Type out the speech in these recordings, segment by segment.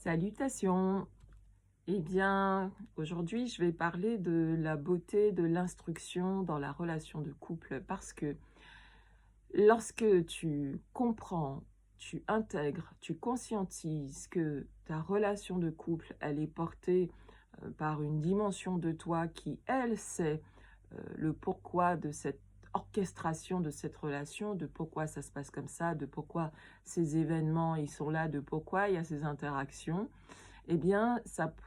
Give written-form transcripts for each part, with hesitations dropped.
Salutations! Eh bien, aujourd'hui, je vais parler de la beauté de l'instruction dans la relation de couple parce que lorsque tu comprends, tu intègres, tu conscientises que ta relation de couple, elle est portée par une dimension de toi qui, elle, sait le pourquoi de cette orchestration de cette relation, de pourquoi ça se passe comme ça, de pourquoi ces événements, ils sont là, de pourquoi il y a ces interactions, eh bien,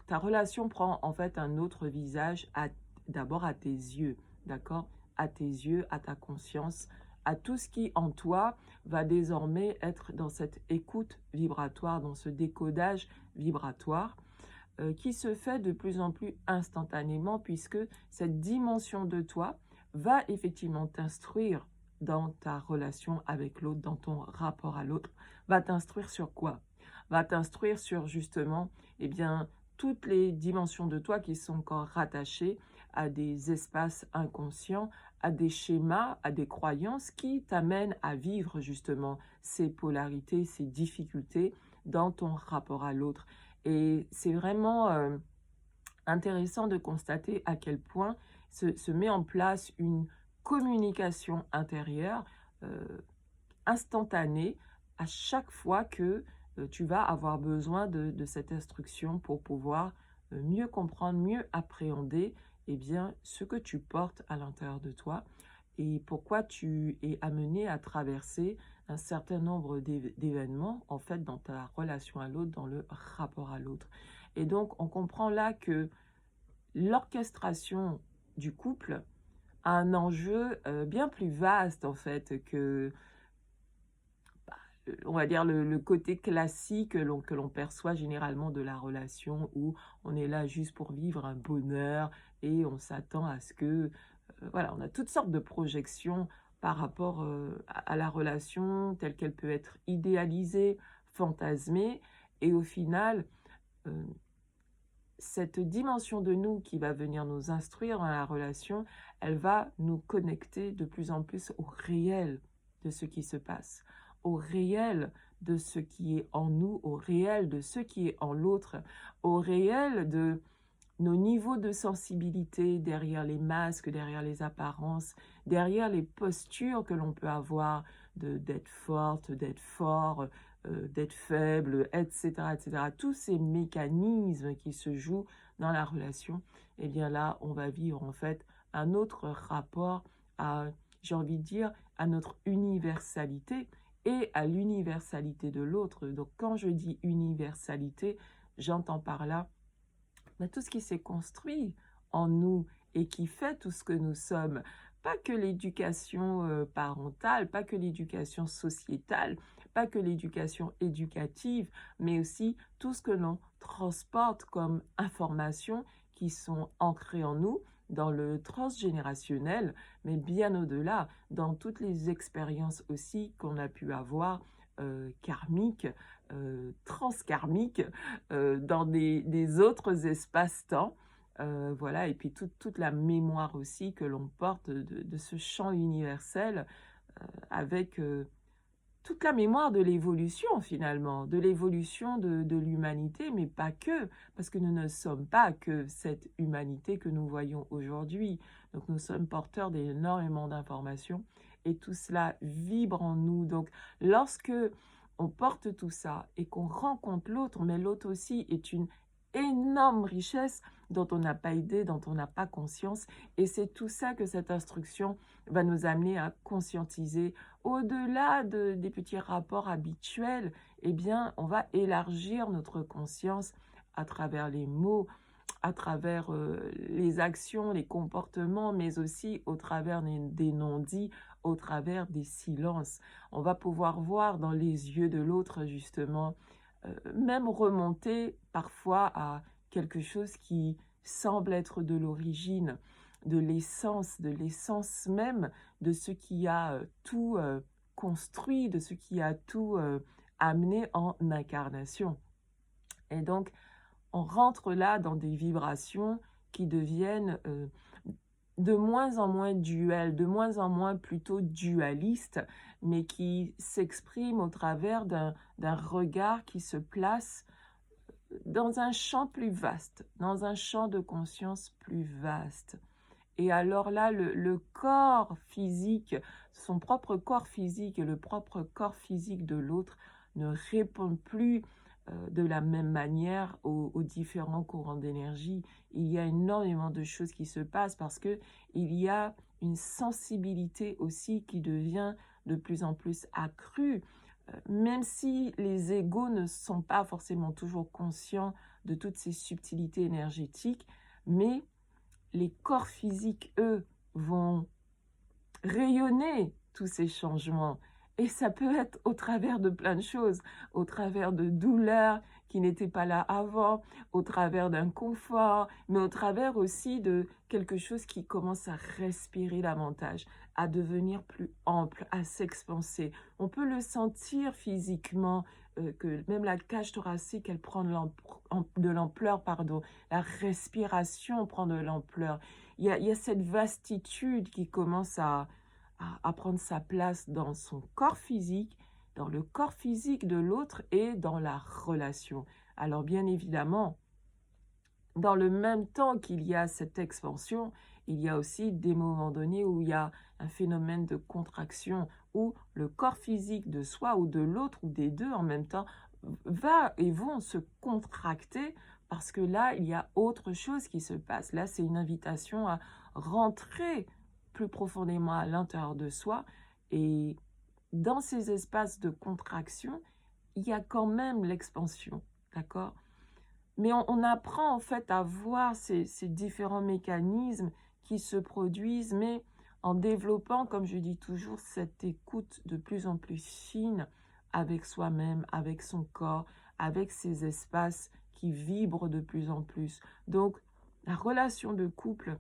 ta relation prend en fait un autre visage d'abord à tes yeux, d'accord? À tes yeux, à ta conscience, à tout ce qui en toi va désormais être dans cette écoute vibratoire, dans ce décodage vibratoire qui se fait de plus en plus instantanément puisque cette dimension de toi va effectivement t'instruire dans ta relation avec l'autre, dans ton rapport à l'autre, va t'instruire sur quoi? Va t'instruire sur justement, eh bien, toutes les dimensions de toi qui sont encore rattachées à des espaces inconscients, à des schémas, à des croyances qui t'amènent à vivre justement ces polarités, ces difficultés dans ton rapport à l'autre. Et c'est vraiment intéressant de constater à quel point se met en place une communication intérieure euh, instantanée à chaque fois que tu vas avoir besoin de cette instruction pour pouvoir mieux comprendre, mieux appréhender eh bien, ce que tu portes à l'intérieur de toi et pourquoi tu es amené à traverser un certain nombre d'événements en fait dans ta relation à l'autre, dans le rapport à l'autre. Et donc on comprend là que l'orchestration du couple a un enjeu bien plus vaste en fait que on va dire le côté classique que l'on perçoit généralement de la relation où on est là juste pour vivre un bonheur et on s'attend à ce que, voilà, on a toutes sortes de projections par rapport à la relation telle qu'elle peut être idéalisée, fantasmée et au final, euh, cette dimension de nous qui va venir nous instruire dans la relation, elle va nous connecter de plus en plus au réel de ce qui se passe, au réel de ce qui est en nous, au réel de ce qui est en l'autre, au réel de nos niveaux de sensibilité derrière les masques, derrière les apparences, derrière les postures que l'on peut avoir d'être forte, d'être fort, d'être faible, etc., etc. Tous ces mécanismes qui se jouent dans la relation, eh bien là, on va vivre en fait un autre rapport à, j'ai envie de dire, à notre universalité et à l'universalité de l'autre. Donc quand je dis universalité, j'entends par là tout ce qui s'est construit en nous et qui fait tout ce que nous sommes. Pas que l'éducation parentale, pas que l'éducation sociétale, pas que l'éducation éducative, mais aussi tout ce que l'on transporte comme informations qui sont ancrées en nous dans le transgénérationnel, mais bien au-delà, dans toutes les expériences aussi qu'on a pu avoir karmiques, transkarmiques, dans des autres espaces-temps. Voilà, et puis toute la mémoire aussi que l'on porte de ce champ universel avec toute la mémoire de l'évolution finalement, de l'évolution de l'humanité, mais pas que, parce que nous ne sommes pas que cette humanité que nous voyons aujourd'hui. Donc nous sommes porteurs d'énormément d'informations et tout cela vibre en nous. Donc lorsque on porte tout ça et qu'on rencontre l'autre, mais l'autre aussi est une énorme richesse dont on n'a pas idée, dont on n'a pas conscience. Et c'est tout ça que cette instruction va nous amener à conscientiser. Au-delà des petits rapports habituels, eh bien, on va élargir notre conscience à travers les mots, à travers les actions, les comportements, mais aussi au travers des non-dits, au travers des silences. On va pouvoir voir dans les yeux de l'autre, justement, même remonter parfois à quelque chose qui semble être de l'origine, de l'essence même de ce qui a tout construit, de ce qui a tout amené en incarnation. Et donc, on rentre là dans des vibrations qui deviennent de moins en moins duelles, de moins en moins plutôt dualistes, mais qui s'expriment au travers d'un regard qui se place dans un champ plus vaste, dans un champ de conscience plus vaste. Et alors là, le corps physique, son propre corps physique et le propre corps physique de l'autre ne répondent plus de la même manière aux différents courants d'énergie. Il y a énormément de choses qui se passent parce que il y a une sensibilité aussi qui devient de plus en plus accrue, même si les égos ne sont pas forcément toujours conscients de toutes ces subtilités énergétiques, mais les corps physiques, eux, vont rayonner tous ces changements. Et ça peut être au travers de plein de choses, au travers de douleurs qui n'étaient pas là avant, au travers d'un confort, mais au travers aussi de quelque chose qui commence à respirer davantage, à devenir plus ample, à s'expanser. On peut le sentir physiquement, que même la cage thoracique, elle prend de l'ampleur, pardon. La respiration prend de l'ampleur. Il y a cette vastitude qui commence à prendre sa place dans son corps physique, dans le corps physique de l'autre et dans la relation. Alors bien évidemment, dans le même temps qu'il y a cette expansion, il y a aussi des moments donnés où il y a un phénomène de contraction, où le corps physique de soi ou de l'autre ou des deux en même temps va et vont se contracter parce que là, il y a autre chose qui se passe. Là, c'est une invitation à rentrer plus profondément à l'intérieur de soi et dans ces espaces de contraction, il y a quand même l'expansion, d'accord? Mais on apprend en fait à voir ces différents mécanismes qui se produisent, mais en développant, comme je dis toujours, cette écoute de plus en plus fine avec soi-même, avec son corps, avec ces espaces qui vibrent de plus en plus. Donc, la relation de couple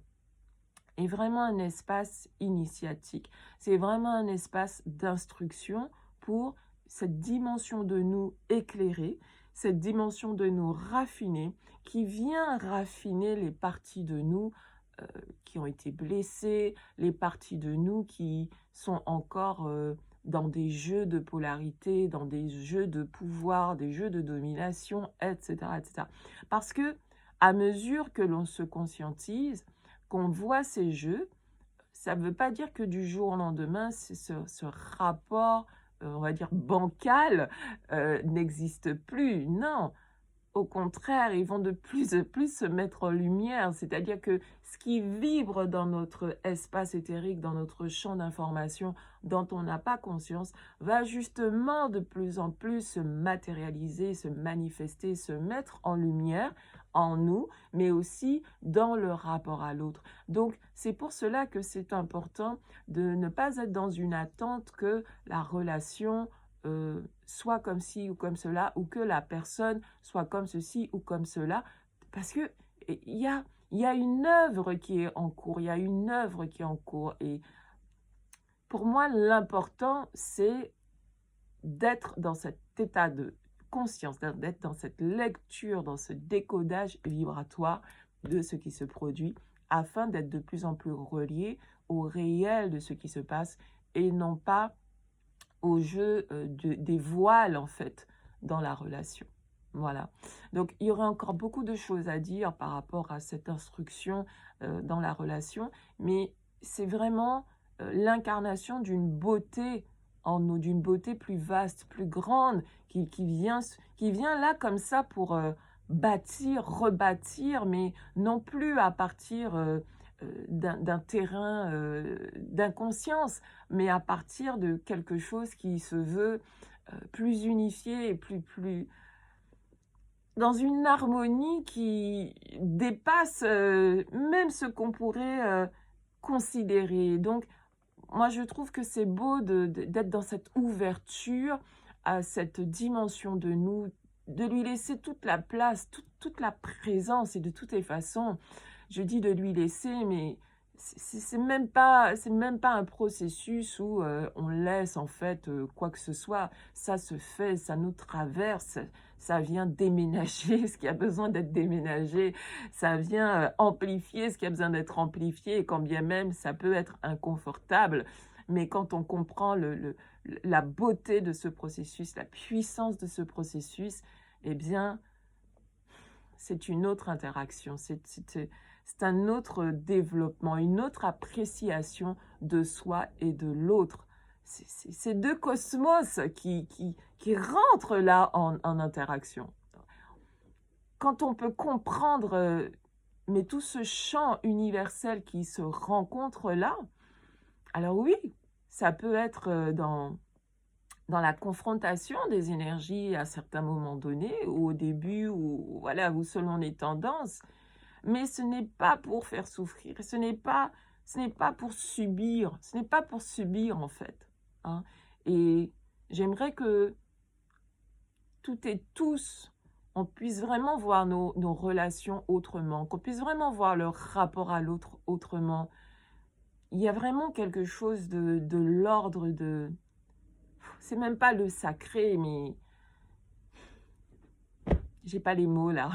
est vraiment un espace initiatique. C'est vraiment un espace d'instruction pour cette dimension de nous éclairée, cette dimension de nous raffinée, qui vient raffiner les parties de nous qui ont été blessées, les parties de nous qui sont encore dans des jeux de polarité, dans des jeux de pouvoir, des jeux de domination, etc., etc. Parce que à mesure que l'on se conscientise, qu'on voit ces jeux, ça ne veut pas dire que du jour au lendemain, ce rapport, on va dire bancal, n'existe plus. Non, au contraire, ils vont de plus en plus se mettre en lumière. C'est-à-dire que ce qui vibre dans notre espace éthérique, dans notre champ d'information, dont on n'a pas conscience, va justement de plus en plus se matérialiser, se manifester, se mettre en lumière en nous, mais aussi dans le rapport à l'autre. Donc, c'est pour cela que c'est important de ne pas être dans une attente que la relation soit comme ci ou comme cela, ou que la personne soit comme ceci ou comme cela, parce que il y a une œuvre qui est en cours, il y a une œuvre qui est en cours, et pour moi, l'important, c'est d'être dans cet état de conscience, d'être dans cette lecture, dans ce décodage vibratoire de ce qui se produit, afin d'être de plus en plus relié au réel de ce qui se passe, et non pas au jeu des voiles, en fait, dans la relation. Voilà. Donc, il y aurait encore beaucoup de choses à dire par rapport à cette instruction dans la relation, mais c'est vraiment l'incarnation d'une beauté en nous, d'une beauté plus vaste, plus grande, qui vient là comme ça pour bâtir, rebâtir, mais non plus à partir d'un terrain d'inconscience, mais à partir de quelque chose qui se veut plus unifié et plus dans une harmonie qui dépasse même ce qu'on pourrait considérer. Donc, moi, je trouve que c'est beau d'être dans cette ouverture à cette dimension de nous, de lui laisser toute la place, toute la présence, et de toutes les façons, je dis de lui laisser, mais c'est même pas un processus où on laisse en fait quoi que ce soit. Ça se fait, ça nous traverse, ça vient déménager ce qui a besoin d'être déménagé, ça vient amplifier ce qui a besoin d'être amplifié, et quand bien même ça peut être inconfortable, mais quand on comprend la beauté de ce processus, la puissance de ce processus, eh bien, c'est une autre interaction, c'est un autre développement, une autre appréciation de soi et de l'autre. C'est 2 cosmos qui rentrent là en interaction. Quand on peut comprendre, mais tout ce champ universel qui se rencontre là, alors oui, ça peut être, dans la confrontation des énergies à certains moments donnés, ou au début, ou voilà, ou selon les tendances, mais ce n'est pas pour faire souffrir, ce n'est pas pour subir, ce n'est pas pour subir en fait, hein. Et j'aimerais que toutes et tous, on puisse vraiment voir nos relations autrement, qu'on puisse vraiment voir le rapport à l'autre autrement. Il y a vraiment quelque chose de l'ordre de, c'est même pas le sacré, mais j'ai pas les mots là.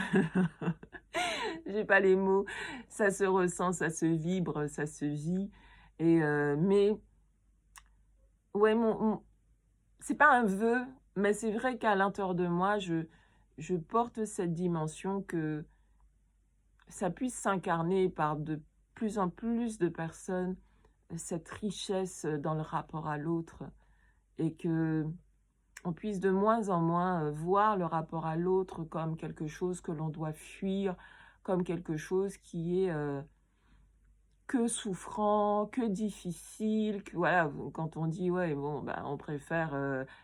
J'ai pas les mots. Ça se ressent, ça se vibre, ça se vit. Et mais ouais, c'est pas un vœu, mais c'est vrai qu'à l'intérieur de moi, je porte cette dimension que ça puisse s'incarner par de plus en plus de personnes, cette richesse dans le rapport à l'autre, et que on puisse de moins en moins voir le rapport à l'autre comme quelque chose que l'on doit fuir, comme quelque chose qui est que souffrant, que difficile, que voilà, quand on dit ouais, bon, bah, on préfère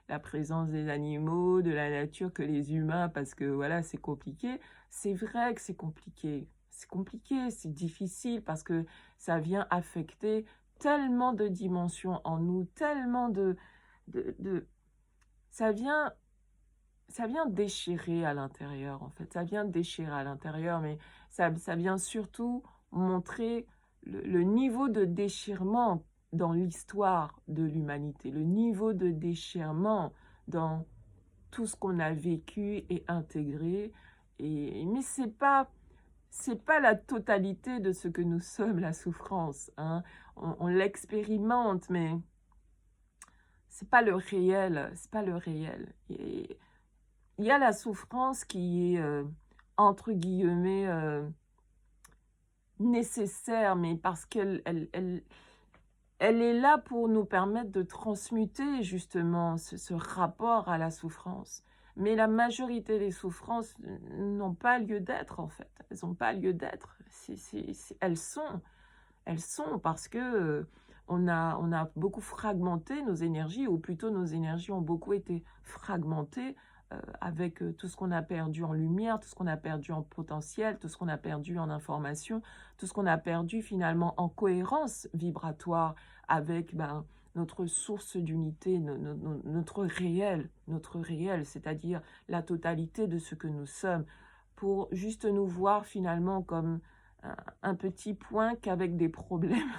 la présence des animaux, de la nature que les humains parce que voilà, c'est compliqué. C'est vrai que c'est compliqué. C'est compliqué, c'est difficile parce que ça vient affecter tellement de dimensions en nous, tellement de ça vient ça vient déchirer à l'intérieur, en fait. Ça vient déchirer à l'intérieur, mais ça vient surtout montrer le niveau de déchirement dans l'histoire de l'humanité, le niveau de déchirement dans tout ce qu'on a vécu et intégré. Mais c'est pas la totalité de ce que nous sommes, la souffrance, hein. On l'expérimente, mais c'est pas le réel, c'est pas le réel. Et il y a la souffrance qui est, entre guillemets, nécessaire, mais parce qu'elle est là pour nous permettre de transmuter justement ce rapport à la souffrance. Mais la majorité des souffrances n'ont pas lieu d'être en fait. Elles n'ont pas lieu d'être. Elles sont parce que, on a beaucoup fragmenté nos énergies, ou plutôt nos énergies ont beaucoup été fragmentées, avec, tout ce qu'on a perdu en lumière, tout ce qu'on a perdu en potentiel, tout ce qu'on a perdu en information, tout ce qu'on a perdu finalement en cohérence vibratoire avec, ben, notre source d'unité, notre réel, c'est-à-dire la totalité de ce que nous sommes, pour juste nous voir finalement comme un petit point qu'avec des problèmes,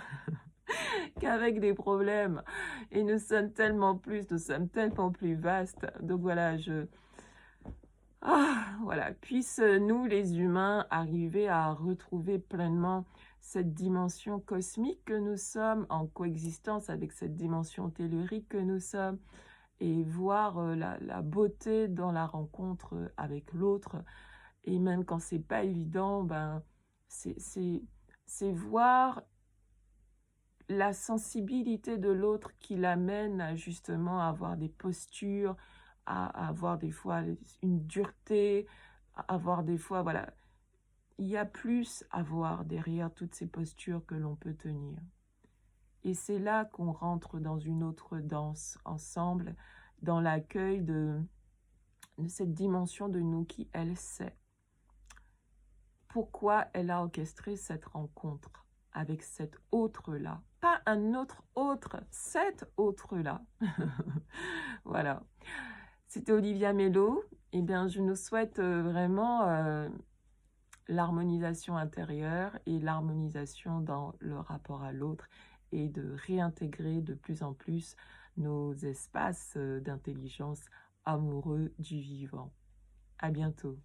qu'avec des problèmes. Et nous sommes tellement plus, nous sommes tellement plus vastes. Donc voilà, voilà, puisse nous les humains arriver à retrouver pleinement cette dimension cosmique que nous sommes, en coexistence avec cette dimension tellurique que nous sommes, et voir la beauté dans la rencontre avec l'autre. Et même quand c'est pas évident, ben, c'est voir la sensibilité de l'autre qui l'amène à justement avoir des postures, à avoir des fois une dureté, à avoir des fois, voilà, il y a plus à voir derrière toutes ces postures que l'on peut tenir. Et c'est là qu'on rentre dans une autre danse ensemble, dans l'accueil de cette dimension de nous qui, elle, sait pourquoi elle a orchestré cette rencontre avec cet autre-là. Pas un autre, cet autre-là. Voilà. C'était Olivia Mello. Eh bien, je nous souhaite vraiment l'harmonisation intérieure et l'harmonisation dans le rapport à l'autre, et de réintégrer de plus en plus nos espaces d'intelligence amoureux du vivant. À bientôt.